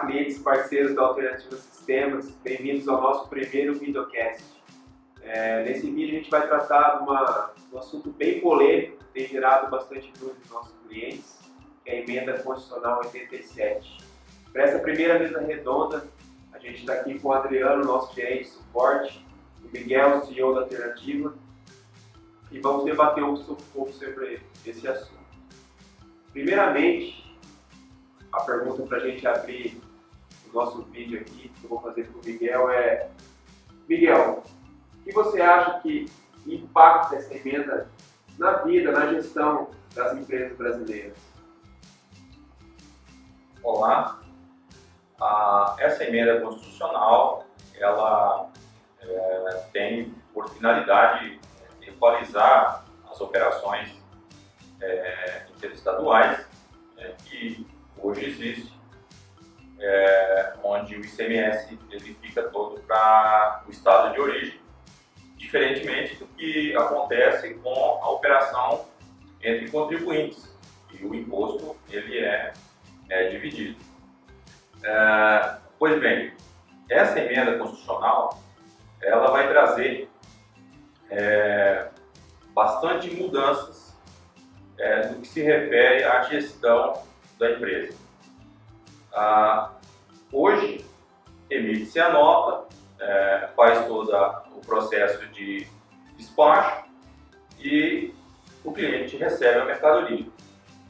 Olá, clientes e parceiros da Alternativa Sistemas, bem-vindos ao nosso primeiro videocast. Nesse vídeo a gente vai tratar de um assunto bem polêmico, que tem gerado bastante dúvida dos nossos clientes, que é a Emenda Constitucional 87. Para essa primeira mesa redonda, a gente está aqui com o Adriano, nosso gerente de suporte, o Miguel, CEO da Alternativa, e vamos debater um pouco sobre esse assunto. Primeiramente, a pergunta para a gente abrir o nosso vídeo aqui, que eu vou fazer para o Miguel é: Miguel, o que você acha que impacta essa emenda na vida, na gestão das empresas brasileiras? Olá, essa emenda constitucional, ela tem por finalidade equalizar as operações interestaduais que hoje existe, onde o ICMS ele fica todo para o estado de origem, diferentemente do que acontece com a operação entre contribuintes, e o imposto ele é dividido. Pois bem, essa emenda constitucional ela vai trazer bastante mudanças no que se refere à gestão da empresa. Hoje, emite-se a nota, faz todo o processo de despacho e o cliente recebe a mercadoria.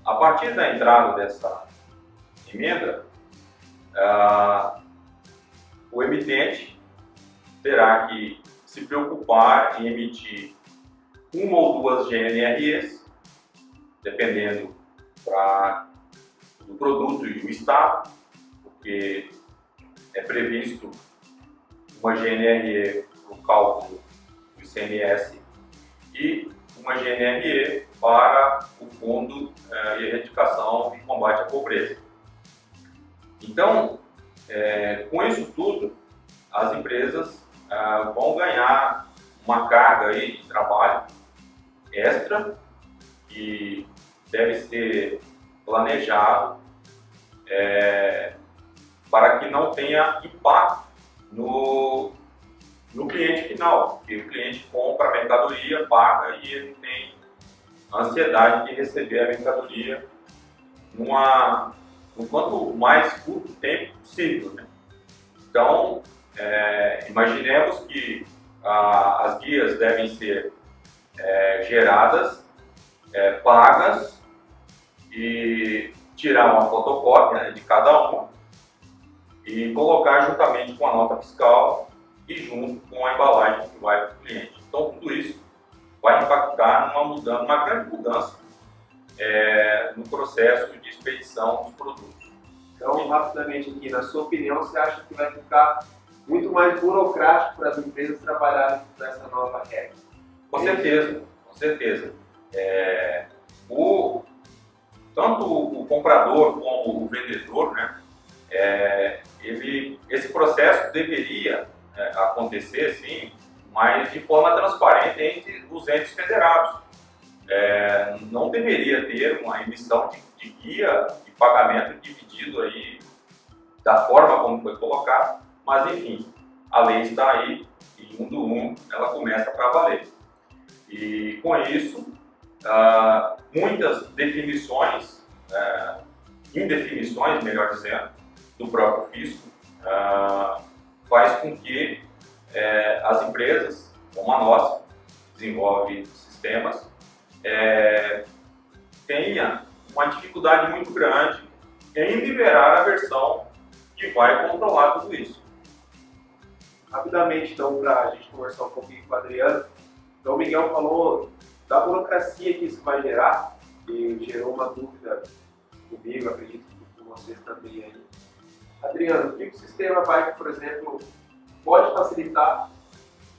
A partir da entrada dessa emenda, o emitente terá que se preocupar em emitir uma ou duas GNREs, dependendo do produto e do estado, porque é previsto uma GNRE para o cálculo do ICMS e uma GNRE para o Fundo de Erradicação e Combate à Pobreza. Então, com isso tudo, as empresas vão ganhar uma carga aí de trabalho extra que deve ser planejado para que não tenha impacto no cliente final, porque o cliente compra a mercadoria, paga e ele tem ansiedade de receber a mercadoria no quanto mais curto tempo possível, né? Então, imaginemos que as guias devem ser geradas, pagas e tirar uma fotocópia, né, de cada uma e colocar juntamente com a nota fiscal e junto com a embalagem que vai para o cliente. Então, tudo isso vai impactar numa grande mudança no processo de expedição dos produtos. Então, rapidamente aqui, na sua opinião, você acha que vai ficar muito mais burocrático para as empresas trabalharem com essa nova regra? Com certeza, com certeza. Tanto o comprador como o vendedor, né, esse processo deveria acontecer, sim, mas de forma transparente entre os entes federados. Não deveria ter uma emissão de guia de pagamento dividido aí da forma como foi colocado, mas enfim, a lei está aí e um do um ela começa para valer. E com isso, muitas definições, indefinições, melhor dizendo, do próprio fisco, faz com que as empresas, como a nossa, que desenvolve sistemas, tenha uma dificuldade muito grande em liberar a versão que vai controlar tudo isso. Rapidamente, então, para a gente conversar um pouquinho com o Adriano, então o Miguel falou da burocracia que isso vai gerar, e gerou uma dúvida comigo, acredito que com vocês também aí. Adriano, o que o sistema vai, por exemplo, pode facilitar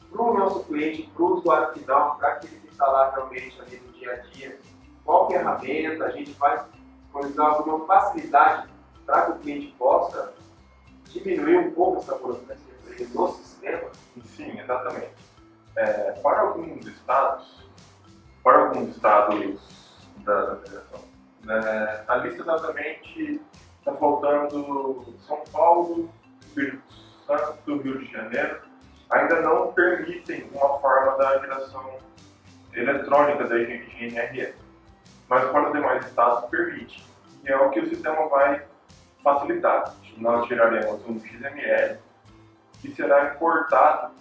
para o nosso cliente, para o usuário final, para que ele fique lá realmente ali no dia a dia? Qual ferramenta a gente vai disponibilizar alguma facilidade para que o cliente possa diminuir um pouco essa burocracia no sistema? Sim, exatamente. Para alguns estados da federação, a lista exatamente está faltando São Paulo, Espírito Santo, Rio de Janeiro, ainda não permitem uma forma da geração eletrônica da GNRE. Mas para os demais estados permite. E é o que o sistema vai facilitar. Nós tiraremos um XML que será importado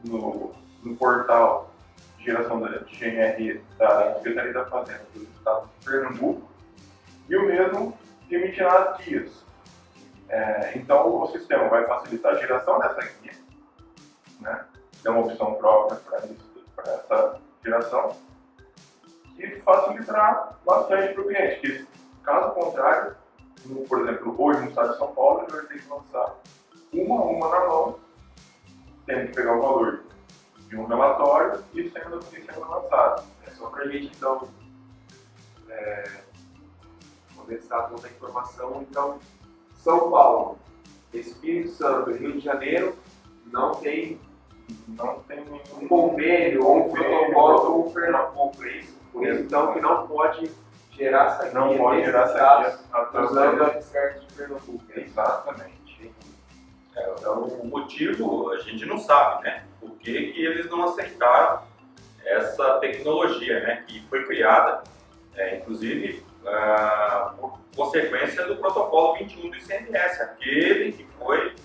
no portal de geração de GNRE da Secretaria da Fazenda do Estado de Pernambuco e o mesmo emitirá as guias. Então o sistema vai facilitar a geração dessa guia, né? É uma opção própria para essa geração e facilitará bastante para o cliente, que caso contrário, por exemplo, hoje no estado de São Paulo, ele vai ter que lançar uma na mão, tendo que pegar o valor de um relatório e sendo lançado. Só para a gente, então, começar toda a informação. Então, São Paulo, Espírito Santo e Rio de Janeiro não tem um convênio ou um protocolo com o Pernambuco, é isso? Por isso, então, que não pode gerar essa guia. Não pode gerar essa guia usando a certo de Pernambuco. Exatamente. Então, o motivo a gente não sabe, né? Por que eles não aceitaram essa tecnologia, né? Que foi criada, inclusive, por consequência do protocolo 21 do ICMS, aquele que foi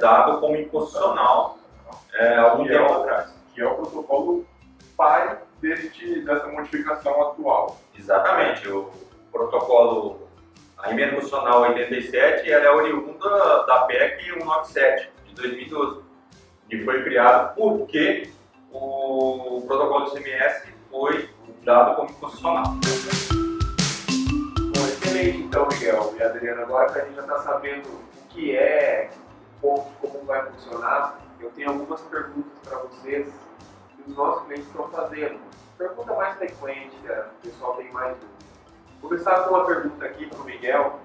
dado como inconstitucional algum tempo atrás. Que é o protocolo pai dessa modificação atual. Exatamente. O protocolo, a emenda constitucional 87, ela é oriunda da PEC 197, de 2012, que foi criado porque o protocolo do ICMS foi dado como inconstitucional. Bom, excelente então, Miguel e Adriano. Agora que a gente já está sabendo o que é, um pouco de como vai funcionar, eu tenho algumas perguntas para vocês que os nossos clientes estão fazendo. Pergunta mais frequente, que o pessoal tem mais dúvidas. Vou começar com uma pergunta aqui para o Miguel.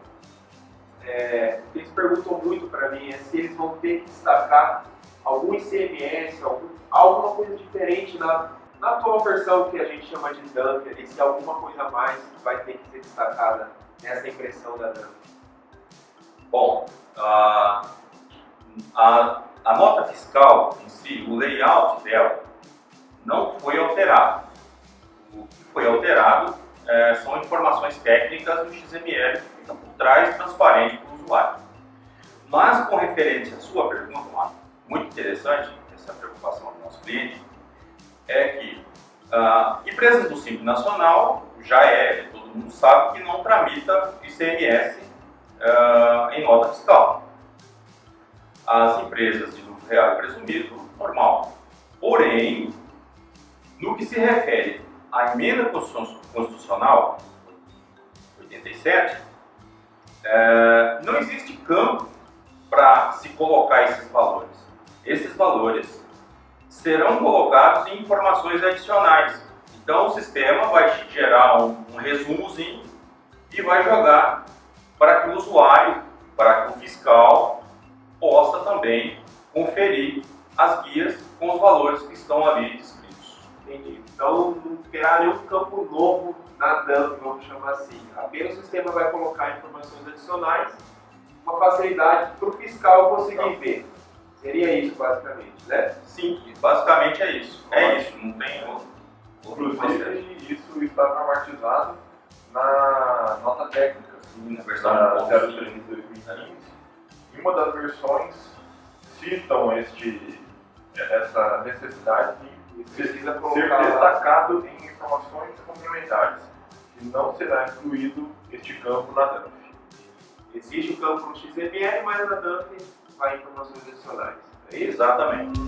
Eles perguntam muito para mim se eles vão ter que destacar algum ICMS, alguma coisa diferente na atual versão que a gente chama de DANF, ali, se alguma coisa a mais vai ter que ser destacada nessa impressão da DANF. Bom, a nota fiscal em si, o layout dela, não foi alterado. O que foi alterado são informações técnicas do XML que ficam por trás, transparente para o usuário. Mas, com referência à sua pergunta, muito interessante, essa preocupação do nosso cliente, é que empresas do Simples Nacional todo mundo sabe que não tramita ICMS em nota fiscal. As empresas de lucro real e presumido, normal. Porém, no que se refere à emenda constitucional 87, não existe campo para se colocar esses valores. Esses valores serão colocados em informações adicionais. Então o sistema vai gerar um resumozinho e vai jogar para que o usuário, para que o fiscal possa também conferir as guias com os valores que estão ali descritos. Entendi. Então não terá nenhum campo novo na DANF, vamos chamar assim. Apenas o sistema vai colocar informações adicionais, uma facilidade para o fiscal conseguir ver. Seria isso, basicamente, né? Sim, basicamente é isso. É isso, não tem outro Inclusive, isso está normatizado na nota técnica, na versão da 03 03 de 2015. E uma das versões citam essa necessidade de Precisa ser colocar destacado em informações complementares. E não será incluído este campo na DANF. Existe o campo no XML, mas na DANF vai informações adicionais. É isso? Exatamente.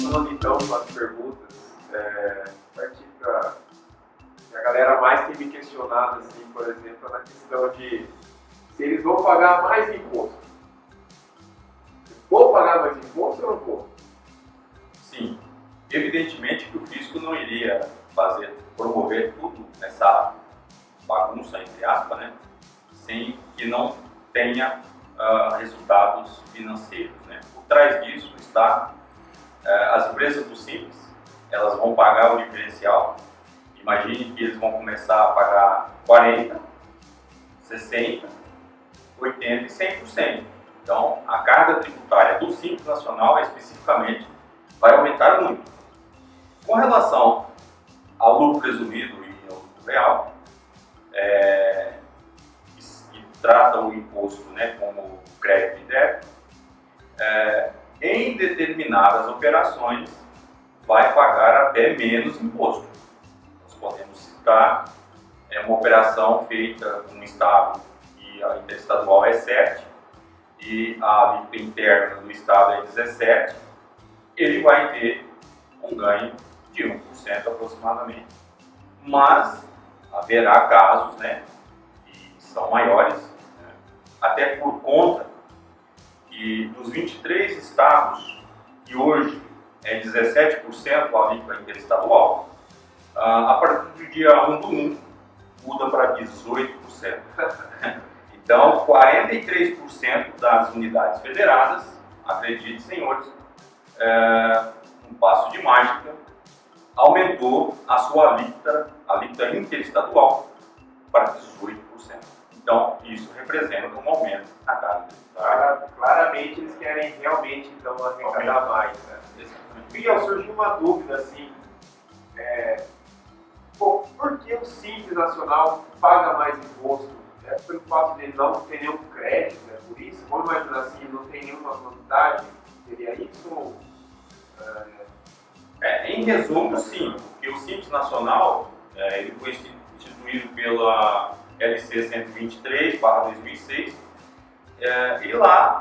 Falando então com as perguntas, partir para a galera mais tem me questionado, assim, por exemplo, na questão de se eles vão pagar mais imposto. Vou pagar mais imposto ou não vou? Sim, evidentemente que o fisco não iria promover tudo nessa bagunça, entre aspas, né, sem que não tenha resultados financeiros, né. Por trás disso está as empresas do Simples, elas vão pagar o diferencial. Imagine que eles vão começar a pagar 40, 60 80% e 100%. Então, a carga tributária do Simples Nacional, especificamente, vai aumentar muito. Com relação ao lucro presumido e ao lucro real, que trata o imposto, né, como crédito e débito, em determinadas operações vai pagar até menos imposto. Nós podemos citar uma operação feita num estado e a interestadual é 7% e a alíquota interna do estado é 17%, ele vai ter um ganho de 1% aproximadamente. Mas haverá casos, né, que são maiores, né, até por conta que dos 23 estados, que hoje é 17% a alíquota interestadual, a partir do dia 1/1 muda para 18%. Então, 43% das unidades federadas, acredite, senhores, um passo de mágica, aumentou a sua alíquota interestadual para 18%. Então, isso representa um aumento na carga tributária. Claramente, eles querem realmente, então, arrecadar mais. Né? Miguel, surgiu uma dúvida, assim, por que o Simples Nacional paga mais imposto? É pelo fato de não ter nenhum crédito, né? Por isso? Vamos imaginar assim, não tem nenhuma vantagem? Seria isso? Em resumo, sim, porque o Simples Nacional ele foi instituído pela LC 123/2006 e lá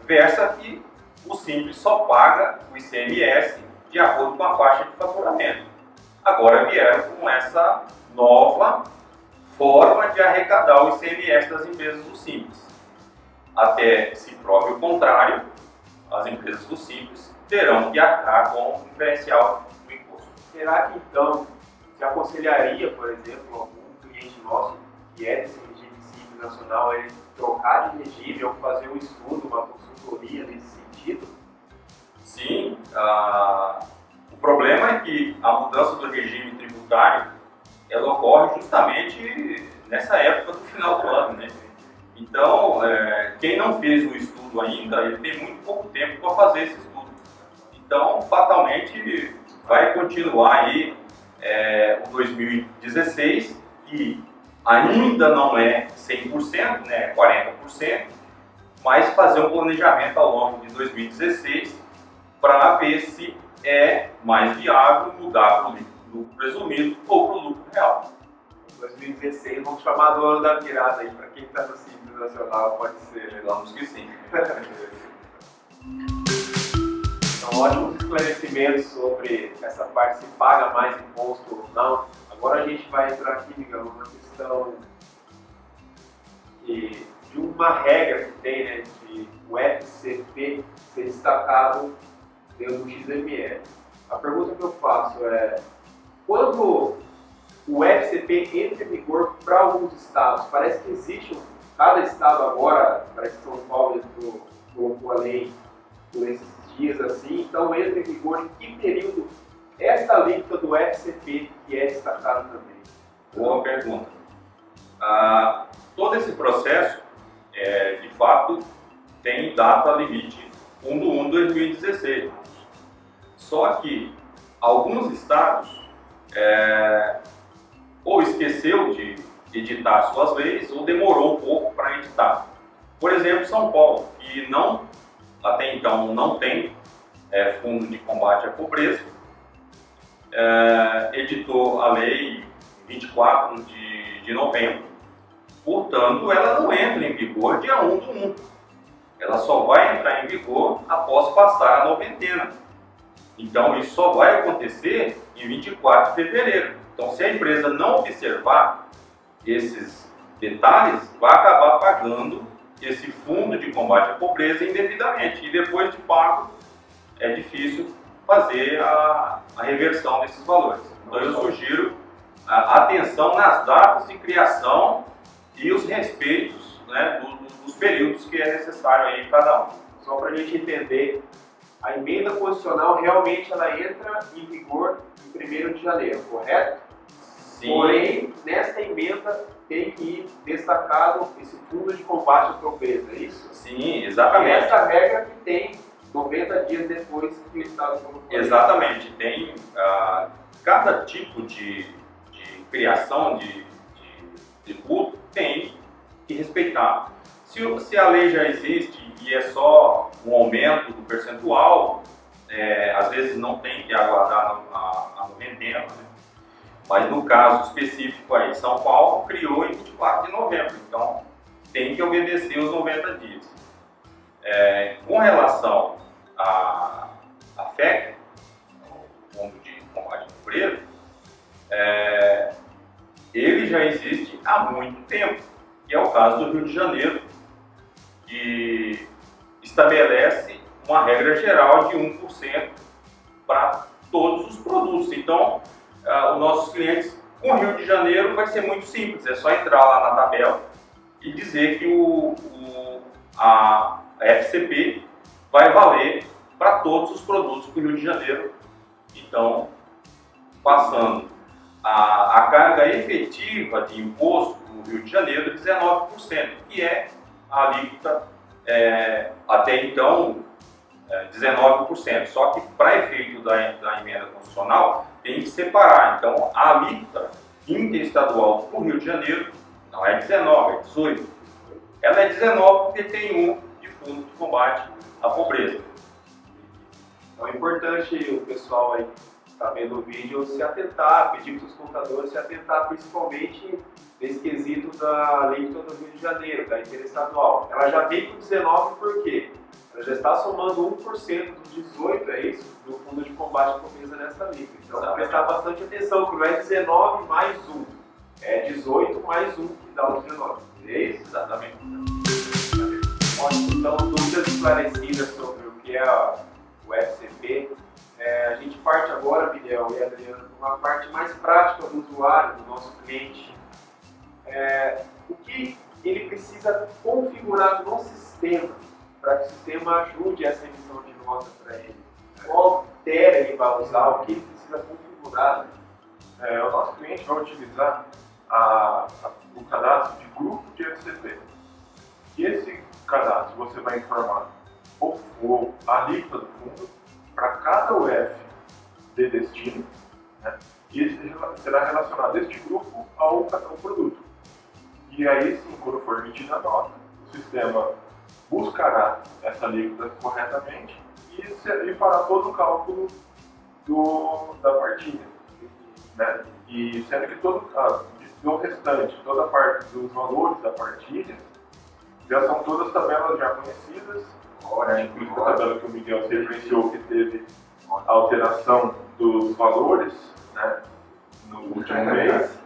versa que o Simples só paga o ICMS de acordo com a faixa de faturamento. Agora vieram com essa nova forma de arrecadar o ICMS das empresas do Simples. Até se prove o contrário, as empresas do Simples terão que arcar com o diferencial do imposto. Será que então se aconselharia, por exemplo, algum cliente nosso que é desse regime Simples Nacional, ele trocar de regime ou fazer um estudo, uma consultoria nesse sentido? Sim, o problema é que a mudança do regime tributário ela ocorre justamente nessa época do final do ano, né? Então, quem não fez o estudo ainda, ele tem muito pouco tempo para fazer esse estudo. Então, fatalmente, vai continuar aí o 2016, que ainda não é 100%, né, 40%, mas fazer um planejamento ao longo de 2016 para ver se é mais viável mudar para o lucro presumido ou para o lucro real. Em 2016, vamos chamar do ano da virada aí, para quem está no Simples Nacional, pode ser, né? Digamos que sim. Então, ótimos esclarecimentos sobre essa parte, se paga mais imposto ou não. Agora a gente vai entrar aqui, Miguel, numa questão de uma regra que tem, né, de o FCP ser destacado dentro do XML. A pergunta que eu faço é, quando o FCP entra em vigor para alguns estados, parece que existe, cada estado agora, parece que São Paulo colocou a lei por esses dias assim, então entra em vigor em que período esta alíquota do FCP que é destacado também? Boa pergunta. Todo esse processo, de fato, tem data limite 1/1/2016. Só que alguns estados ou esqueceu de editar suas leis ou demorou um pouco para editar. Por exemplo, São Paulo, que até então não tem fundo de combate à pobreza, editou a lei 24 de novembro, portanto ela não entra em vigor dia 1/1. Ela só vai entrar em vigor após passar a noventena. Então isso só vai acontecer em 24 de fevereiro. Então se a empresa não observar esses detalhes, vai acabar pagando esse fundo de combate à pobreza indevidamente. E depois de pago, é difícil fazer a reversão desses valores. Então eu sugiro a atenção nas datas de criação e os respeitos, né, dos períodos que é necessário aí em cada um. Só para a gente entender, a emenda constitucional realmente ela entra em vigor em 1º de janeiro, correto? Sim. Porém, nessa emenda tem que ir destacado esse fundo de combate à pobreza, é isso? Sim, E exatamente. essa regra que tem 90 dias depois que o Estado colocou. Exatamente. Tem cada tipo de criação de tributo tem que respeitar. Se a lei já existe e é só um aumento do percentual, às vezes não tem que aguardar a noventena, né? Mas no caso específico aí, São Paulo criou em 24 de novembro, então tem que obedecer os 90 dias. Com relação à FEC, o Fundo de Combate à Pobreza, ele já existe há muito tempo, que é o caso do Rio de Janeiro, que estabelece uma regra geral de 1% para todos os produtos. Então, os nossos clientes com o Rio de Janeiro vai ser muito simples, é só entrar lá na tabela e dizer que a FCP vai valer para todos os produtos do Rio de Janeiro. Então, passando a carga efetiva de imposto do Rio de Janeiro de 19%, que é a alíquota até então 19%. Só que para efeito da emenda constitucional tem que separar. Então a alíquota interestadual para o Rio de Janeiro não é 19, é 18. Ela é 19 porque tem um de fundo de combate à pobreza. Então é importante o pessoal aí que está vendo o vídeo se atentar, pedir para os contadores se atentar principalmente nesse quesito da alíquota do Rio de Janeiro, da interestadual. Ela já vem com 19 por quê? Ela já está somando 1% dos 18, é isso? Do Fundo de Combate à Pobreza nessa alíquota. Então, prestar bastante atenção, que não é 19 mais 1, é 18 mais 1 que dá o 19. É isso? Exatamente. Ótimo. Então, dúvidas esclarecidas sobre o que é o FCP. A gente parte agora, Miguel e Adriano, para uma parte mais prática do usuário, do nosso cliente. O que ele precisa configurar no sistema para que o sistema ajude essa emissão de nota para ele? Qual matéria ele vai usar? O que ele precisa configurar? O nosso cliente vai utilizar o cadastro de grupo de FCP. E esse cadastro você vai informar a alíquota do fundo para cada UF de destino, né? E esse será relacionado este grupo ao produto. E aí sim, quando for emitida a nota, o sistema buscará essa alíquota corretamente e fará todo o cálculo da partilha, né? E sendo que do restante, toda a parte dos valores da partilha, já são todas tabelas já conhecidas, inclusive a tabela que o Miguel se referenciou que teve a alteração dos valores, né, no último mês,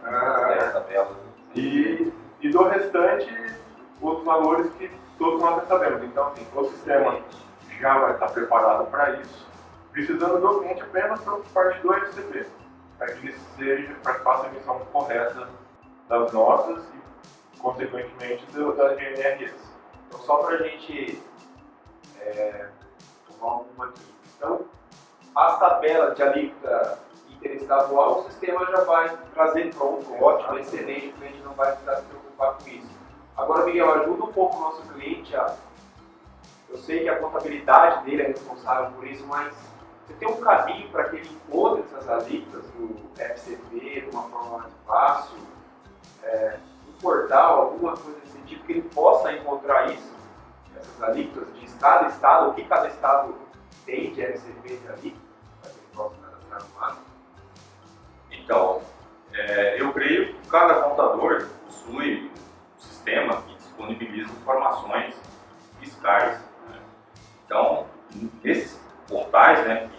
e do restante, os valores que todos nós já sabemos. Então, assim, o sistema já vai estar preparado para isso, precisando do cliente apenas para parte do FCP, para que ele faça a emissão correta das notas e, consequentemente, da GNRS. Então, só para a gente tomar uma aqui. Então, as tabelas de alíquota interestadual, o sistema já vai trazer pronto, ótimo, excelente, o cliente não vai precisar se preocupar com isso. Agora, Miguel, ajuda um pouco o nosso cliente eu sei que a contabilidade dele é responsável por isso, mas você tem um caminho para que ele encontre essas alíquotas no FCP de uma forma mais fácil, no portal, alguma coisa desse tipo, que ele possa encontrar isso, essas alíquotas de cada estado, o que cada estado tem de FCP de alíquota, para que ele possa cadastrar no lado? Então, eu creio que cada contador possui um sistema que disponibiliza informações fiscais, né? Então, esses portais, né,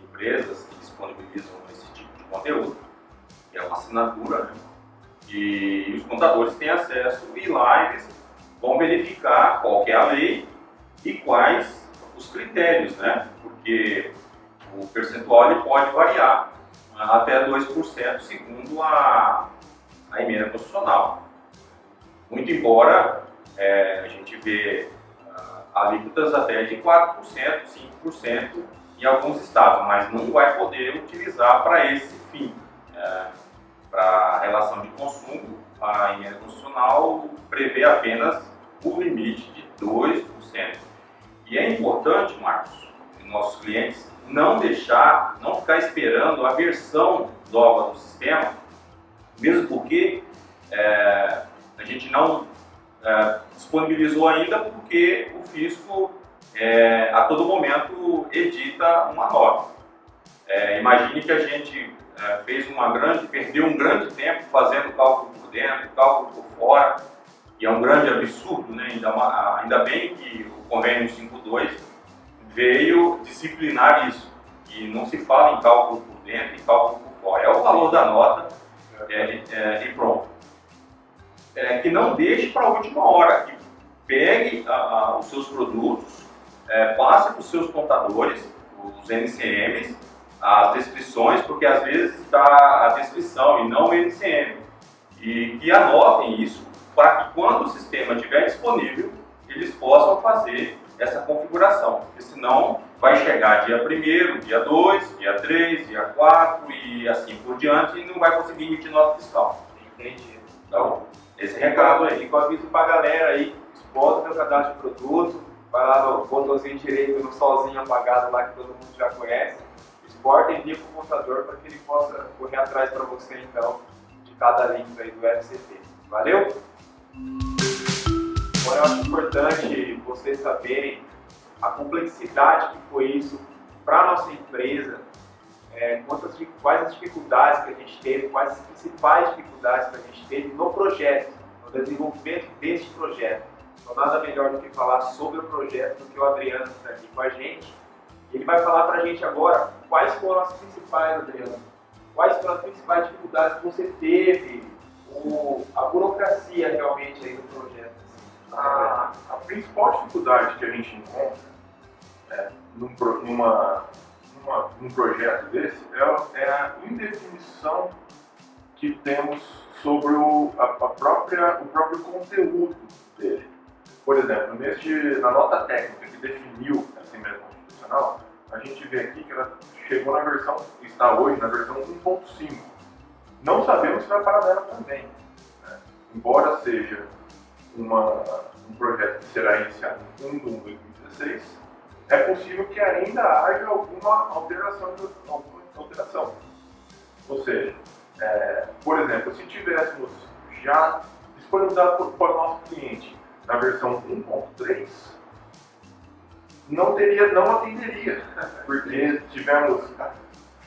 empresas que disponibilizam esse tipo de conteúdo, que é uma assinatura, né, e os contadores têm acesso e lá eles vão verificar qual que é a lei e quais os critérios, né, porque o percentual ele pode variar até 2% segundo a emenda constitucional. Muito embora a gente vê alíquotas até de 4%, 5% em alguns estados, mas não vai poder utilizar para esse fim. para a relação de consumo, a emenda constitucional prevê apenas o limite de 2%. E é importante, Marcos, que nossos clientes não ficar esperando a versão nova do sistema, mesmo porque a gente não disponibilizou ainda, porque o fisco a todo momento edita uma nota. Imagine que a gente perdeu um grande tempo fazendo cálculo por dentro, cálculo por fora, e é um grande absurdo, né? Ainda bem que o convênio 52 veio disciplinar isso, e não se fala em cálculo por dentro e cálculo por fora. É o valor da nota e pronto. Que não deixe para a última hora, que pegue os seus produtos, passe para os seus contadores, os NCMs, as descrições, porque às vezes está a descrição e não o NCM, e que anotem isso para que quando o sistema estiver disponível, eles possam fazer essa configuração, porque senão vai chegar dia 1º, dia 2, dia 3, dia 4 e assim por diante, e não vai conseguir emitir nota fiscal. Entendi. Então, esse recado aí. E com aviso para a galera aí, exporta o seu cadastro de produto, vai lá no botãozinho direito, no solzinho apagado lá que todo mundo já conhece, exporta e envia para o contador para que ele possa correr atrás para você então de cada link aí do FCT. Valeu? Agora eu acho importante vocês saberem a complexidade que foi isso para a nossa empresa, quais as dificuldades que a gente teve, quais as principais dificuldades que a gente teve no projeto, no desenvolvimento deste projeto. Então nada melhor do que falar sobre o projeto do que o Adriano que está aqui com a gente. Ele vai falar para a gente agora quais foram as principais, Adriano, quais foram as principais dificuldades que você teve, a burocracia realmente aí do projeto. A principal dificuldade que a gente encontra num projeto desse é a indefinição que temos sobre o próprio conteúdo dele. Por exemplo, na nota técnica que definiu essa emenda constitucional, a gente vê aqui que ela chegou está hoje na versão 1.5. Não sabemos se vai parar nela também, né? Embora seja um projeto que será iniciado em 1 de 2016, é possível que ainda haja alguma alteração. Ou seja, por exemplo, se tivéssemos já disponibilizado para o nosso cliente na versão 1.3, não atenderia, porque tivemos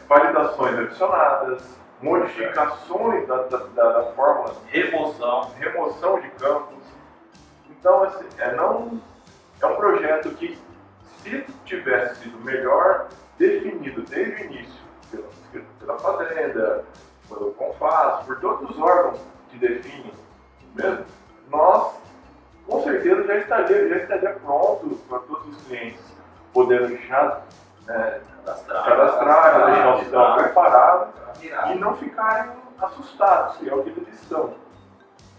validações adicionadas, modificações da fórmula, remoção de campos. Então, assim, é um projeto que, se tivesse sido melhor definido desde o início, pela Fazenda, pelo CONFAS, por todos os órgãos que definem mesmo, nós, com certeza, já estaria pronto para todos os clientes podendo já cadastrar, já deixar o sistema preparado e não ficarem assustados, que é o que eles estão.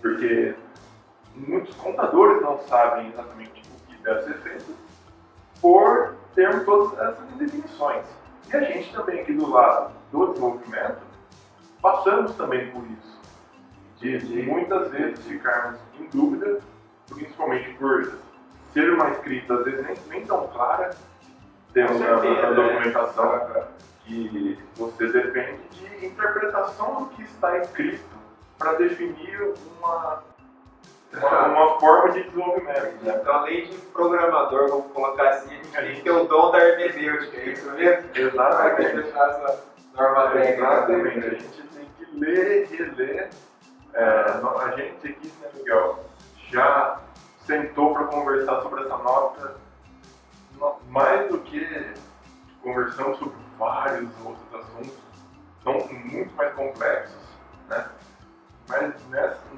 Porque muitos contadores não sabem exatamente o que deve ser feito por termos todas essas indefinições. E a gente também aqui do lado do desenvolvimento passamos também por isso, de muitas vezes ficarmos em dúvida, principalmente por ser uma escrita às vezes nem tão clara, temos a documentação que você depende de interpretação do que está escrito para definir uma forma de desenvolvimento. Né? Então, além de programador, vamos colocar assim, a gente tem que ter o dom da hermenêutica, é isso mesmo? Exatamente. Essa norma técnica. Exatamente. A gente tem que ler e reler. A gente aqui, né, Miguel, já sentou para conversar sobre essa nota, mais do que conversamos sobre vários outros assuntos, são muito mais complexos, né? Mas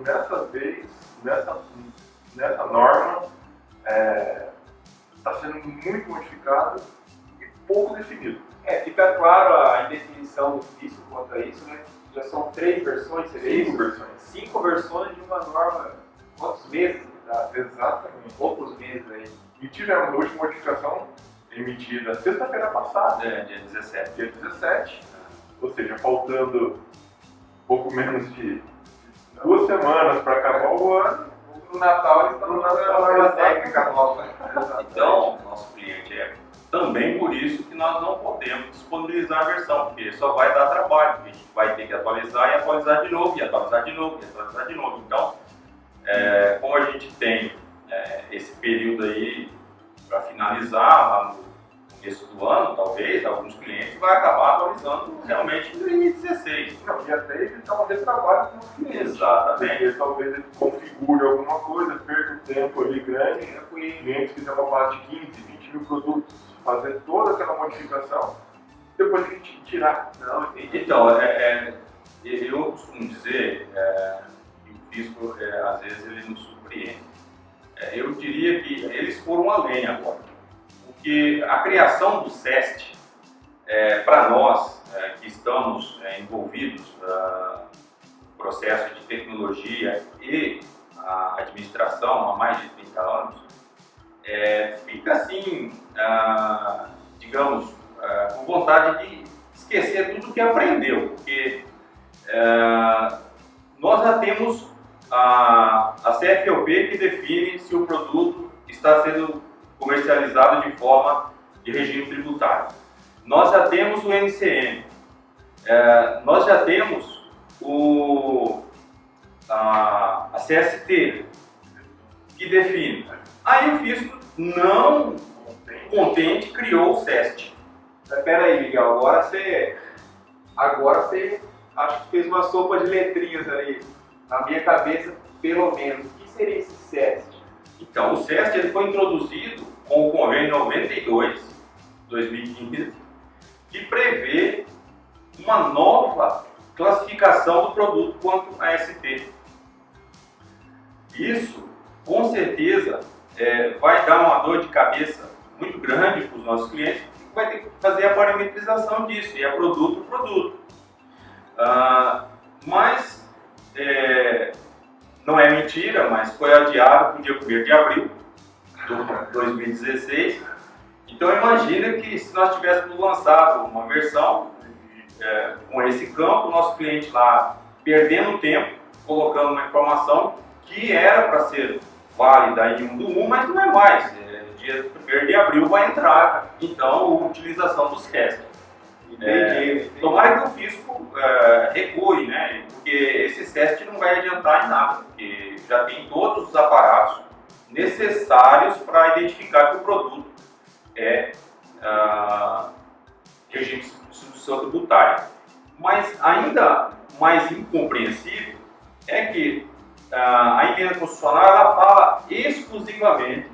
nessa vez, nessa norma, está sendo muito modificado e pouco definido. Fica claro a indefinição do fisco quanto a isso, né? Já são 3 versões, seria 5 versões. 5 versões de uma norma, quantos meses? Tá? Exatamente. Poucos meses aí. E tivemos a última modificação emitida sexta-feira passada. Dia 17. Dia 17, ou seja, faltando pouco menos de 2 semanas para acabar o ano. No Natal eles estão na técnica nova. Então, nosso cliente também por isso que nós não podemos disponibilizar a versão, porque só vai dar trabalho, porque a gente vai ter que atualizar e atualizar de novo, e atualizar de novo, e atualizar de novo. Então, como a gente tem esse período aí para finalizar lá no começo do ano, talvez, alguns clientes vai acabar atualizando realmente em 2016. Não, e até evitar um retrabalho com os clientes. Exatamente. Porque talvez ele configure alguma coisa, perca um tempo ali grande, né? Com clientes que tem uma base de 15, 20 mil produtos, fazer toda aquela modificação, depois tem que tirar. Não, então, eu costumo dizer que o fisco, às vezes, ele nos surpreende. Eu diria que eles foram além agora. Porque a criação do SEST, para nós que estamos envolvidos no processo de tecnologia e a administração há mais de 30 anos, fica assim, digamos, com vontade de esquecer tudo que aprendeu, porque nós já temos a CFOP que define se o produto está sendo comercializado de forma de regime tributário. Nós já temos o NCM, nós já temos a CST, que define. Aí o fisco, não contente, criou o SEST. Espera aí, Miguel, agora você acho que fez uma sopa de letrinhas ali. Na minha cabeça, pelo menos. O que seria esse SEST? Então, o SEST ele foi introduzido com o Convênio 92, 2015, que prevê uma nova classificação do produto quanto a ST. Isso, com certeza, vai dar uma dor de cabeça muito grande para os nossos clientes, que vai ter que fazer a parametrização disso, e é produto por produto. Mas, não é mentira, mas foi adiado para o dia 1º de abril de 2016. Então imagina que se nós tivéssemos lançado uma versão com esse campo, o nosso cliente lá perdendo tempo, colocando uma informação que era para ser válida em 1 do 1, mas não é mais. Dia 1º de abril vai entrar, então, a utilização dos SEST. Tomara que o fisco recue, né? Porque esse SEST não vai adiantar em nada, porque já tem todos os aparatos necessários para identificar que o produto é regime de substituição tributária. Mas ainda mais incompreensível é que a emenda constitucional ela fala exclusivamente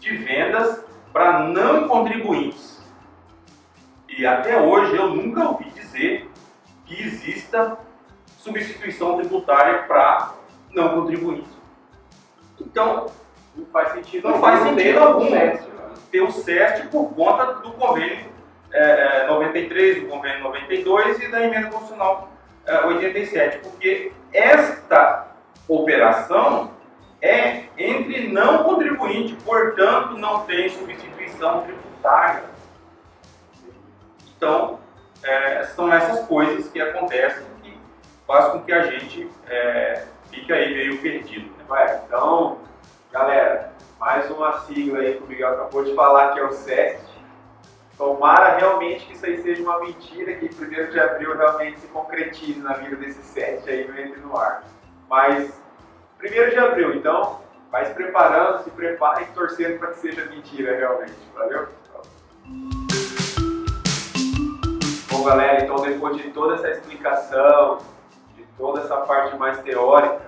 de vendas para não contribuintes. E até hoje eu nunca ouvi dizer que exista substituição tributária para não contribuinte. Então, não faz sentido algum ter o SEST por conta do convênio 93, do convênio 92 e da emenda constitucional 87, porque esta operação é entre não contribuinte, portanto não tem substituição tributária. Então, são essas coisas que acontecem que faz com que a gente fique aí meio perdido. Né? Então, galera, mais uma sigla aí que o Miguel acabou de falar, que é o SEST. Tomara realmente que isso aí seja uma mentira, que 1º de abril realmente se concretize na vida desse SEST aí, não entre no ar. Mas, 1º de abril, então, vai se preparando, se prepare e torcendo para que seja mentira realmente. Valeu? Bom, galera, então depois de toda essa explicação, de toda essa parte mais teórica,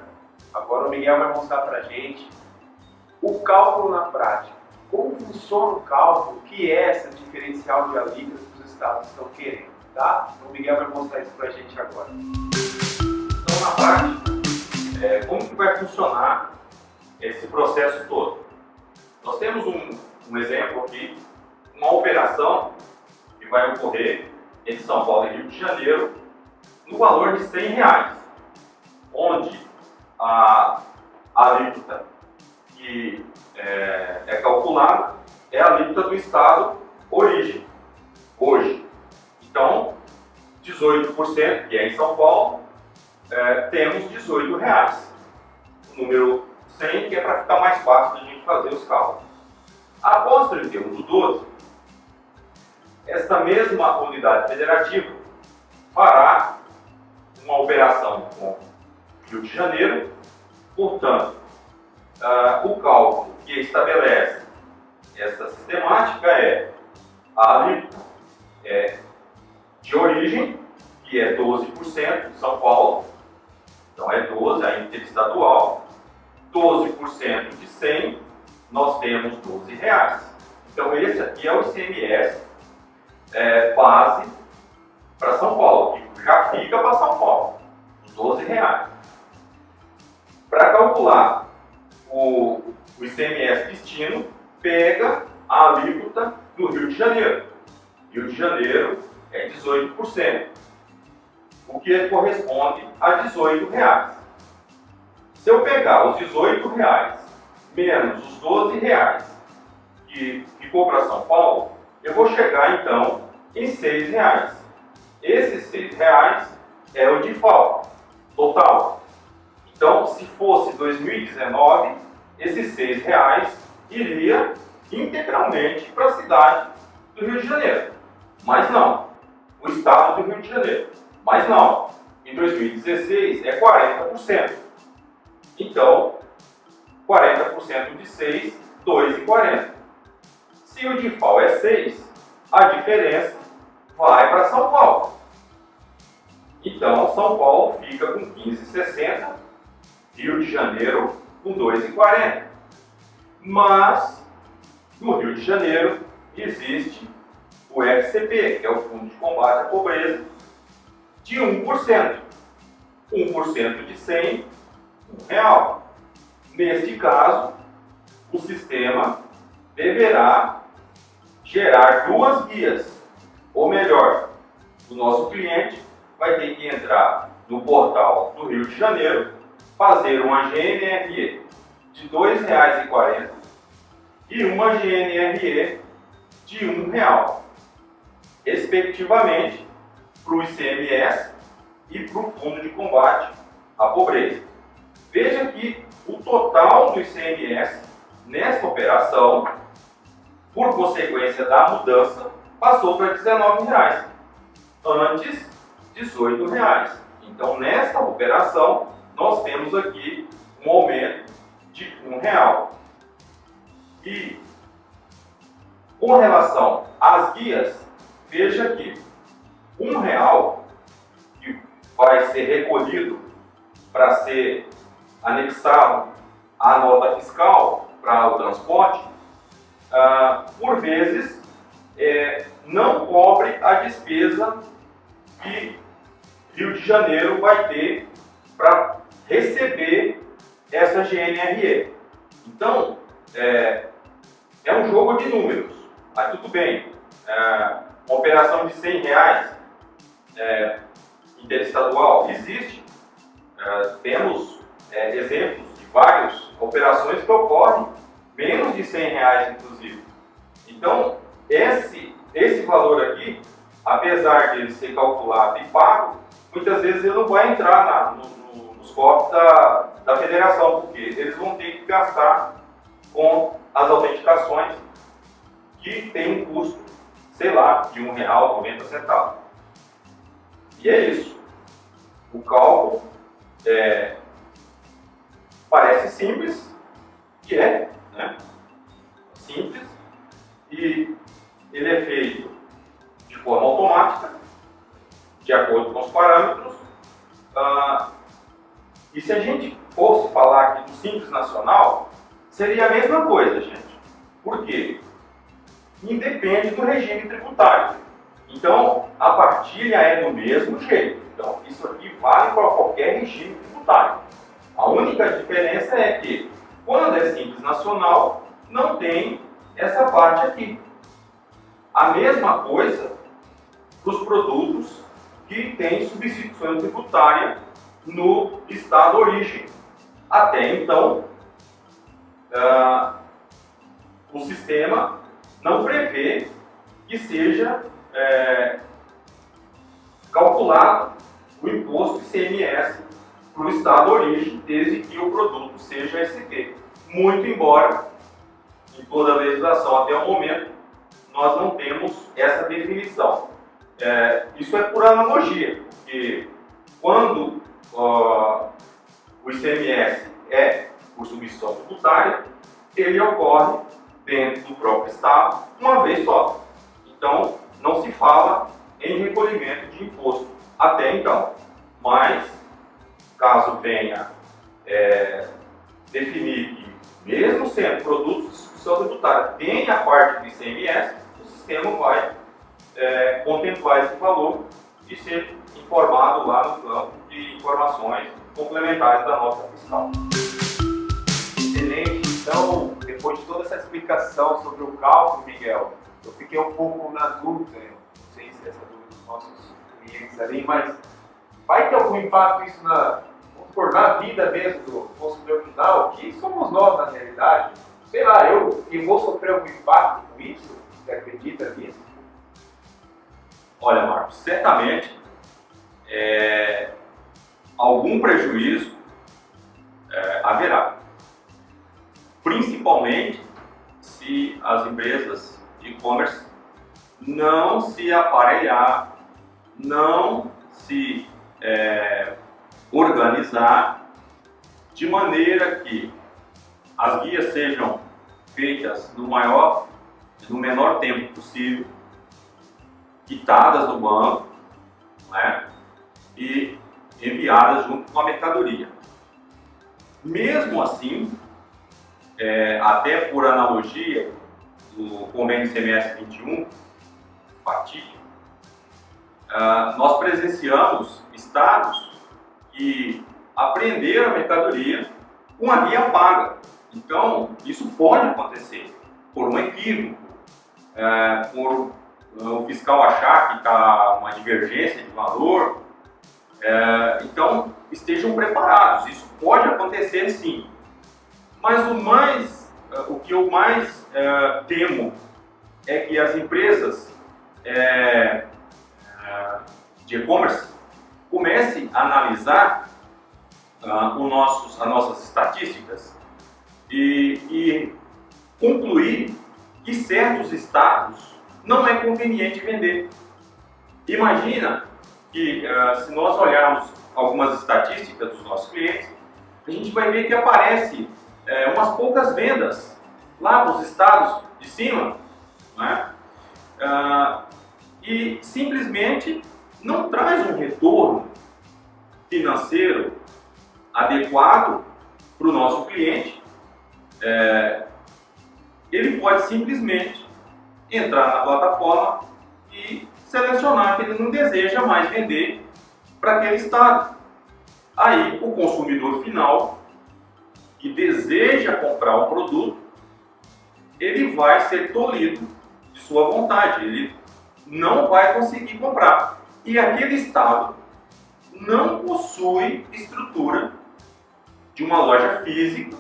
agora o Miguel vai mostrar pra gente o cálculo na prática. Como funciona o cálculo, o que é essa diferencial de alíquotas que os estados estão querendo, tá? Então o Miguel vai mostrar isso pra gente agora. Então, na prática, como que vai funcionar esse processo todo? Nós temos um exemplo aqui, uma operação que vai ocorrer em São Paulo e Rio de Janeiro, no valor de R$100, onde a alíquota que é calculada é a alíquota do estado origem, hoje. Então, 18%, que é em São Paulo, temos R$18. O número 100, que é para ficar mais fácil de a gente fazer os cálculos. Após 31/12, esta mesma unidade federativa fará uma operação com Rio de Janeiro. Portanto, o cálculo que estabelece essa sistemática é a alíquota de origem, que é 12% São Paulo, então é 12, a interestadual, 12% de 100, nós temos R$12. Então esse aqui é o ICMS base para São Paulo, que já fica para São Paulo, os R$12. Para calcular o ICMS destino, pega a alíquota do Rio de Janeiro. Rio de Janeiro é 18%, o que corresponde a R$18. Se eu pegar os R$18 menos os R$12 que ficou para São Paulo, eu vou chegar então em R$6. Esses R$6 é o default total. Então, se fosse 2019, esses R$6 iria integralmente para a cidade do Rio de Janeiro. Mas não, o estado do Rio de Janeiro. Mas não, em 2016 é 40%. Então, 40% de 6, 2,40. Se o default é 6, a diferença vai para São Paulo. Então, São Paulo fica com 15,60, Rio de Janeiro com 2,40. Mas, no Rio de Janeiro, existe o FCP, que é o Fundo de Combate à Pobreza, de 1%. 1% de 100, R$1. Neste caso, o sistema deverá gerar duas guias. Ou melhor, o nosso cliente vai ter que entrar no portal do Rio de Janeiro, fazer uma GNRE de R$2,40 e uma GNRE de R$1, respectivamente, para o ICMS e para o Fundo de Combate à Pobreza. Veja que o total do ICMS nesta operação, por consequência da mudança, passou para R$19. Antes, R$18. Então, nesta operação, nós temos aqui um aumento de R$1. E, com relação às guias, veja que R$1 que vai ser recolhido para ser anexado à nota fiscal para o transporte, por vezes não cobre a despesa que Rio de Janeiro vai ter para receber essa GNRE. Então, é um jogo de números. Mas tudo bem, uma operação de R$100 interestadual existe. Temos exemplos de várias operações que ocorrem menos de R$100, inclusive. Então, esse valor aqui, apesar de ele ser calculado e pago, muitas vezes ele não vai entrar nos cofres da federação, porque eles vão ter que gastar com as autenticações que tem um custo, sei lá, de R$1,90. E é isso. O cálculo parece simples, e é, né? Simples, e ele é feito de forma automática, de acordo com os parâmetros. E se a gente fosse falar aqui do Simples Nacional, seria a mesma coisa, gente. Por quê? Independe do regime tributário. Então, a partilha é do mesmo jeito. Então, isso aqui vale para qualquer regime tributário. A única diferença é que, quando é Simples Nacional, não tem essa parte aqui. A mesma coisa para os produtos que têm substituição tributária no estado origem. Até então, o sistema não prevê que seja calculado o imposto ICMS para o estado de origem, desde que o produto seja ST. Muito embora, em toda a legislação até o momento, nós não temos essa definição. Isso é por analogia, porque quando o ICMS é por submissão tributária, ele ocorre dentro do próprio estado uma vez só. Então, não se fala em recolhimento de imposto até então. Mas, caso venha definir que, mesmo sendo produtos de submissão tributária, tem a parte do ICMS, o sistema vai contemplar esse valor e ser informado lá no campo de informações complementares da nota fiscal. Excelente. Então, depois de toda essa explicação sobre o cálculo, Miguel, eu fiquei um pouco na dúvida, não sei se essa dúvida dos nossos clientes ali, mas vai ter algum impacto isso na vida mesmo do consumidor final, que somos nós na realidade? Sei lá, eu vou sofrer algum impacto com isso? Você acredita nisso? Olha, Marcos, certamente algum prejuízo haverá. Principalmente se as empresas de e-commerce não se aparelhar, não se organizar de maneira que as guias sejam feitas no menor tempo possível, quitadas no banco, né, e enviadas junto com a mercadoria. Mesmo assim, até por analogia do convênio ICMS 21, fatídico, nós presenciamos estados que apreenderam a mercadoria com a guia paga. Então, isso pode acontecer por um equívoco, por o fiscal achar que está uma divergência de valor. Então, estejam preparados, isso pode acontecer sim. Mas o que eu mais temo é que as empresas de e-commerce comecem a analisar as nossas estatísticas e concluir que certos estados não é conveniente vender. Imagina que se nós olharmos algumas estatísticas dos nossos clientes, a gente vai ver que aparece umas poucas vendas lá nos estados de cima, né? E simplesmente não traz um retorno financeiro adequado para o nosso cliente. Ele pode simplesmente entrar na plataforma e selecionar que ele não deseja mais vender para aquele estado. Aí o consumidor final que deseja comprar um produto, ele vai ser tolhido de sua vontade, ele não vai conseguir comprar. E aquele estado não possui estrutura de uma loja física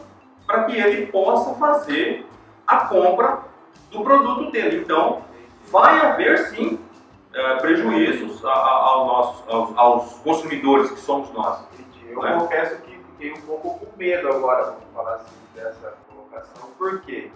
para que ele possa fazer a compra do produto dele. Então, vai haver sim prejuízos aos consumidores que somos nós. Eu confesso que fiquei um pouco com medo agora, vamos falar assim, dessa colocação, por quê?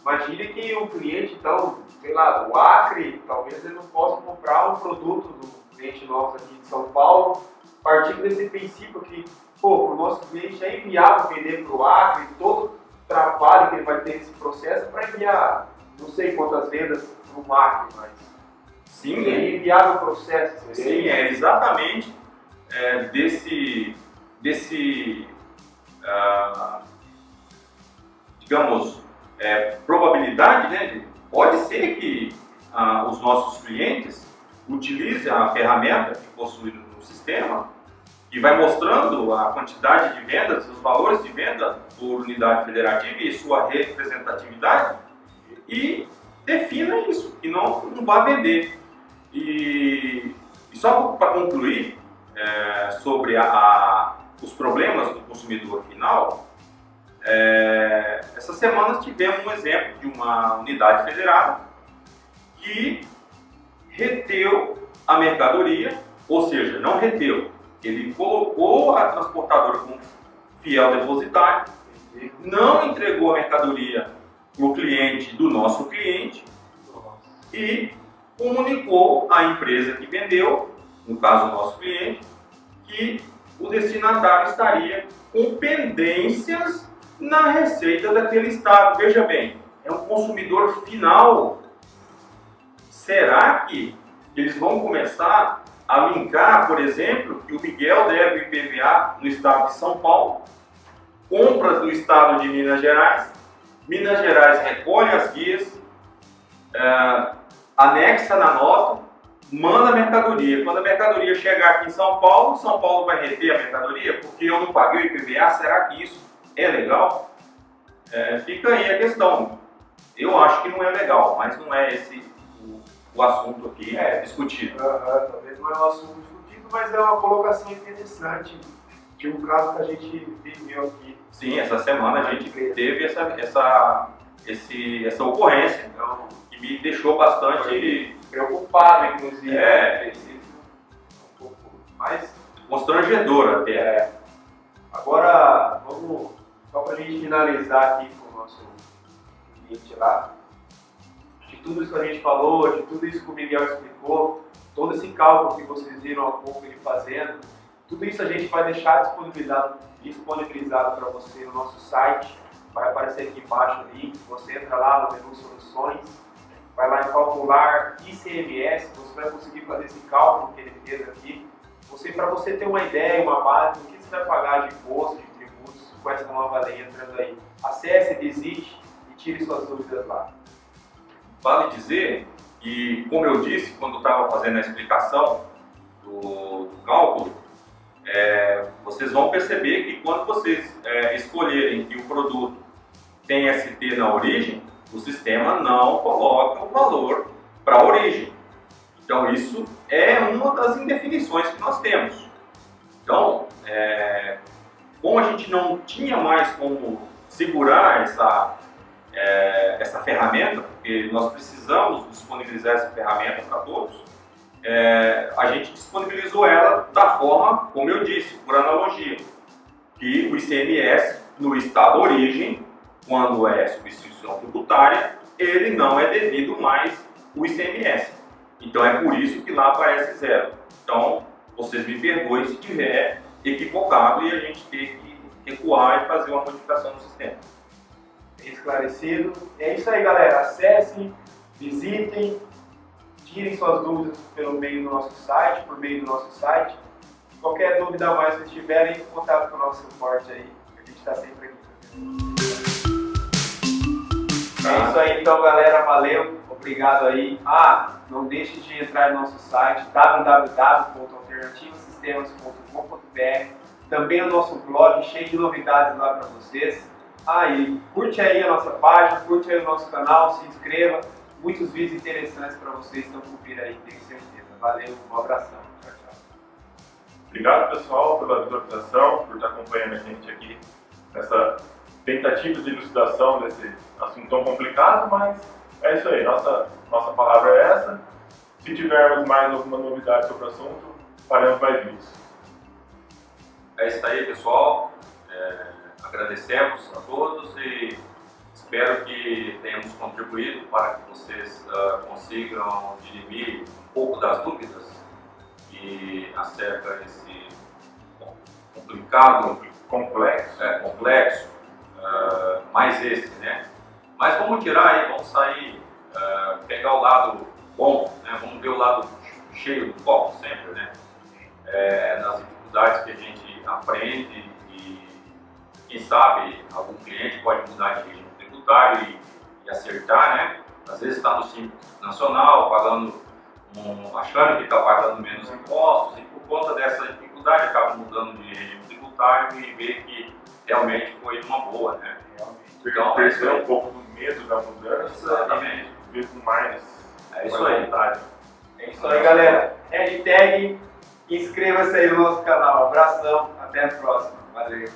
Imagine que o cliente, então, sei lá, do Acre, talvez ele não possa comprar um produto do cliente nosso aqui de São Paulo, partindo desse princípio que, para o nosso cliente é inviável vender para o Acre, todo o trabalho que ele vai ter nesse processo para enviar, não sei quantas vendas para o Acre, mas sim, é inviável o processo. Sim, é exatamente digamos, probabilidade, né? Pode ser que os nossos clientes utilizem a ferramenta que possui no sistema e vai mostrando a quantidade de vendas, os valores de venda por unidade federativa e sua representatividade e defina isso, e não vai vender. E só para concluir sobre os problemas do consumidor final, essa semana tivemos um exemplo de uma unidade federada que reteu a mercadoria, ou seja, não reteu, Ele colocou a transportadora como fiel depositário, não entregou a mercadoria para o cliente do nosso cliente e comunicou à empresa que vendeu, no caso o nosso cliente, que o destinatário estaria com pendências na receita daquele estado. Veja bem, é um consumidor final. Será que eles vão começar a linkar, por exemplo, que o Miguel deve IPVA no estado de São Paulo, compras do estado de Minas Gerais recolhe as guias, anexa na nota, manda a mercadoria. Quando a mercadoria chegar aqui em São Paulo vai reter a mercadoria porque eu não paguei o IPVA. Será que isso é legal? Fica aí a questão. Eu acho que não é legal, mas não é esse o assunto aqui discutido. Talvez não é um assunto discutido, mas é uma colocação interessante de um caso que a gente viveu aqui. Sim, essa semana a gente teve essa ocorrência, então, que me deixou bastante preocupado, inclusive. Um pouco mais constrangedor até. Agora, vamos, só para a gente finalizar aqui com o nosso cliente lá, de tudo isso que a gente falou, de tudo isso que o Miguel explicou, todo esse cálculo que vocês viram há pouco ele fazendo, tudo isso a gente vai deixar disponibilizado para você no nosso site. Vai aparecer aqui embaixo o link, você entra lá no menu Soluções, vai lá em calcular ICMS, você vai conseguir fazer esse cálculo que ele fez aqui. Para você ter uma ideia, uma base do que você vai pagar de imposto, de tributos, com essa nova lei entrando aí. Acesse, visite e tire suas dúvidas lá. Vale dizer que, como eu disse quando estava fazendo a explicação do cálculo, vocês vão perceber que quando vocês escolherem que o produto tem ST na origem, o sistema não coloca o valor para a origem. Então isso é uma das indefinições que nós temos. Então, como a gente não tinha mais como segurar essa ferramenta, porque nós precisamos disponibilizar essa ferramenta para todos, a gente disponibilizou ela da forma, como eu disse, por analogia, que o ICMS no estado origem, quando é substituição tributária, ele não é devido mais o ICMS. Então é por isso que lá aparece zero. Então, vocês me perdoem se estiver equivocado e a gente ter que recuar e fazer uma modificação no sistema. Esclarecido. É isso aí, galera. Acessem, visitem, tirem suas dúvidas por meio do nosso site. Qualquer dúvida a mais que tiverem, entre em contato com o nosso suporte aí, que a gente está sempre aqui. É isso aí, então, galera. Valeu. Obrigado aí. Não deixe de entrar no nosso site www.alternativosistemas.com.br. Também o nosso blog cheio de novidades lá para vocês. E curte aí a nossa página, curte aí o nosso canal, se inscreva. Muitos vídeos interessantes para vocês estão por vir aí, tenho certeza. Valeu, um abração. Tchau, tchau. Obrigado, pessoal, pela visualização, por estar acompanhando a gente aqui nessa tentativa de elucidação desse assunto tão complicado, mas é isso aí, nossa palavra é essa. Se tivermos mais alguma novidade sobre o assunto, faremos mais vídeos. É isso aí, pessoal. Agradecemos a todos e espero que tenhamos contribuído para que vocês consigam dirimir um pouco das dúvidas e acerca desse complicado, complexo, mais esse, né? Mas vamos tirar aí, vamos sair, pegar o lado bom, né? Vamos ver o lado cheio do copo sempre, né? Nas dificuldades que a gente aprende e quem sabe algum cliente pode mudar de regime tributário e acertar, né? Às vezes está no Simples Nacional, achando que está pagando menos impostos e por conta dessa dificuldade acaba mudando de regime tributário e vê que realmente foi uma boa, né? Então, perder um pouco do medo da mudança. Exatamente. E ver com mais vontade. É isso aí, galera. Hashtag inscreva-se aí no nosso canal. Abração, até a próxima. Valeu.